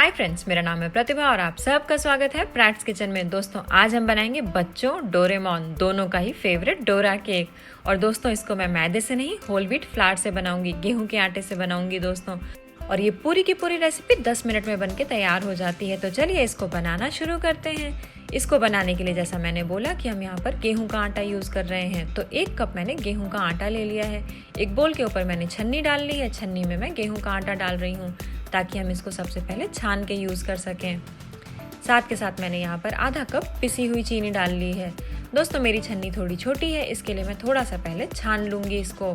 Hi friends, मेरा नाम है प्रतिभा और आप सबका स्वागत है प्रैट्स किचन में। दोस्तों आज हम बनाएंगे बच्चों डोरेमोन दोनों का ही फेवरेट डोरा केक। और दोस्तों इसको मैं मैदे से नहीं होल व्हीट फ्लावर से बनाऊंगी, गेहूं के आटे से बनाऊंगी दोस्तों। और ये पूरी की पूरी रेसिपी 10 मिनट में बनके तैयार हो जाती है। तो चलिए इसको बनाना शुरू करते हैं। इसको बनाने के लिए जैसा मैंने बोला कि हम यहाँ पर गेहूं का आटा यूज़ कर रहे हैं, तो 1 कप मैंने गेहूं का आटा ले लिया है। एक बोल के ऊपर मैंने छन्नी डाल ली है, छन्नी में मैं गेहूं का आटा डाल रही हूँ ताकि हम इसको सबसे पहले छान के यूज़ कर सकें। साथ के साथ मैंने यहाँ पर आधा कप पिसी हुई चीनी डाल ली है। दोस्तों मेरी छन्नी थोड़ी छोटी है, इसके लिए मैं थोड़ा सा पहले छान लूँगी इसको।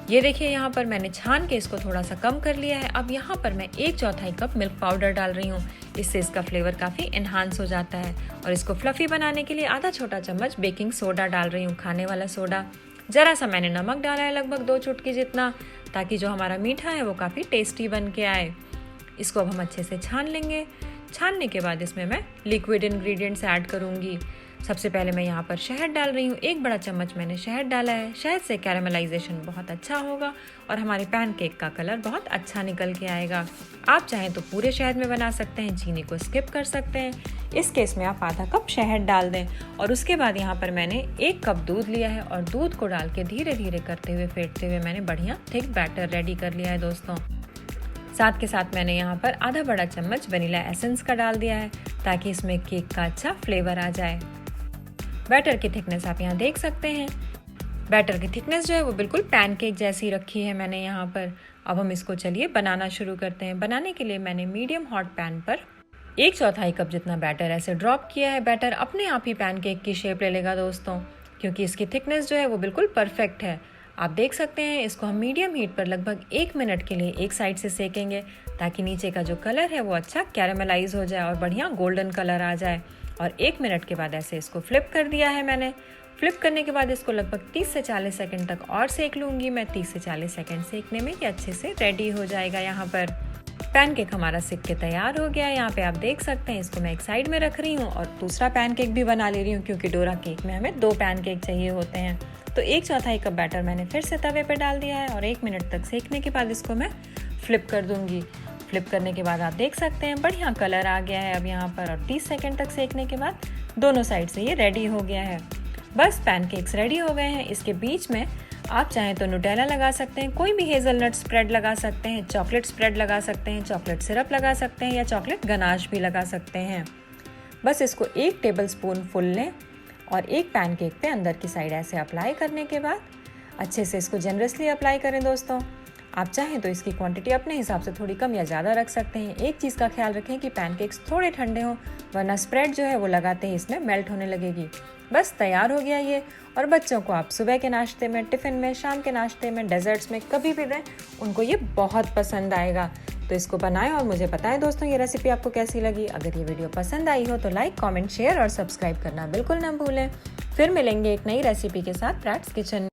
ये देखिए यहाँ पर मैंने छान के इसको थोड़ा सा कम कर लिया है। अब यहाँ पर मैं 1/4 कप मिल्क पाउडर डाल रही हूँ, इससे इसका फ्लेवर काफ़ी इन्हांस हो जाता है। और इसको फ्लफ़ी बनाने के लिए आधा छोटा चम्मच बेकिंग सोडा डाल रही हूँ, खाने वाला सोडा। ज़रा सा मैंने नमक डाला है, लगभग 2 चुटकी जितना, ताकि जो हमारा मीठा है वो काफ़ी टेस्टी बन के आए। इसको अब हम अच्छे से छान लेंगे। छानने के बाद इसमें मैं लिक्विड इंग्रेडिएंट्स ऐड करूँगी। सबसे पहले मैं यहाँ पर शहद डाल रही हूँ, 1 बड़ा चम्मच मैंने शहद डाला है। शहद से कैरामलाइजेशन बहुत अच्छा होगा और हमारे पैनकेक का कलर बहुत अच्छा निकल के आएगा। आप चाहें तो पूरे शहद में बना सकते हैं, चीनी को स्किप कर सकते हैं। इस केस में आप आधा कप शहद डाल दें। और उसके बाद यहाँ पर मैंने 1 कप दूध लिया है और दूध को डाल के धीरे धीरे करते हुए फेंटते हुए मैंने बढ़िया थिक बैटर रेडी कर लिया है दोस्तों। साथ के साथ मैंने यहाँ पर आधा बड़ा चम्मच वनीला एसेंस का डाल दिया है ताकि इसमें केक का अच्छा फ्लेवर आ जाए। बैटर की थिकनेस आप यहाँ देख सकते हैं। बैटर की थिकनेस जो है वो बिल्कुल पैनकेक जैसी रखी है मैंने यहाँ पर। अब हम इसको चलिए बनाना शुरू करते हैं। बनाने के लिए मैंने मीडियम हॉट पैन पर 1/4 कप जितना बैटर ऐसे ड्रॉप किया है। बैटर अपने आप ही पैनकेक की शेप ले लेगा दोस्तों, क्योंकि इसकी थिकनेस जो है वो बिल्कुल परफेक्ट है। आप देख सकते हैं इसको हम मीडियम हीट पर लगभग 1 मिनट के लिए एक साइड से सेकेंगे ताकि नीचे का जो कलर है वो अच्छा कैरामलाइज हो जाए और बढ़िया गोल्डन कलर आ जाए। और 1 मिनट के बाद ऐसे इसको फ्लिप कर दिया है मैंने। फ्लिप करने के बाद इसको लगभग 30 से 40 सेकंड तक और सेक लूँगी मैं। 30 से 40 सेकंड सेकने में ये अच्छे से रेडी हो जाएगा। यहाँ पर पैनकेक हमारा सिक के तैयार हो गया है। यहाँ पे आप देख सकते हैं इसको मैं एक साइड में रख रही हूँ और दूसरा पैनकेक भी बना ले रही हूँ, क्योंकि डोरा केक में हमें 2 पैनकेक चाहिए होते हैं। तो 1/4 कप बैटर मैंने फिर से तवे पे डाल दिया है और 1 मिनट तक सेकने के बाद इसको मैं फ्लिप कर दूँगी। फ्लिप करने के बाद आप देख सकते हैं बढ़िया कलर आ गया है अब यहाँ पर। और 30 सेकंड तक सेकने के बाद दोनों साइड से ये रेडी हो गया है। बस पैनकेक्स रेडी हो गए हैं। इसके बीच में आप चाहें तो न्यूटेला लगा सकते हैं, कोई भी हेज़लनट स्प्रेड लगा सकते हैं, चॉकलेट स्प्रेड लगा सकते हैं, चॉकलेट सिरप लगा सकते हैं या चॉकलेट गनाश भी लगा सकते हैं। बस इसको 1 टेबलस्पून फुल लें और एक पैनकेक पे अंदर की साइड ऐसे अप्लाई करने के बाद अच्छे से इसको जनरसली अप्लाई करें दोस्तों। आप चाहें तो इसकी क्वांटिटी अपने हिसाब से थोड़ी कम या ज़्यादा रख सकते हैं। एक चीज़ का ख्याल रखें कि पैनकेक्स थोड़े ठंडे हों, वरना स्प्रेड जो है वो लगाते ही इसमें मेल्ट होने लगेगी। बस तैयार हो गया ये। और बच्चों को आप सुबह के नाश्ते में, टिफ़िन में, शाम के नाश्ते में, डेजर्ट्स में कभी भी दें, उनको ये बहुत पसंद आएगा। तो इसको बनाएं और मुझे बताएं दोस्तों ये रेसिपी आपको कैसी लगी। अगर ये वीडियो पसंद आई हो तो लाइक, कमेंट, शेयर और सब्सक्राइब करना बिल्कुल ना भूलें। फिर मिलेंगे एक नई रेसिपी के साथ प्रैट्स किचन।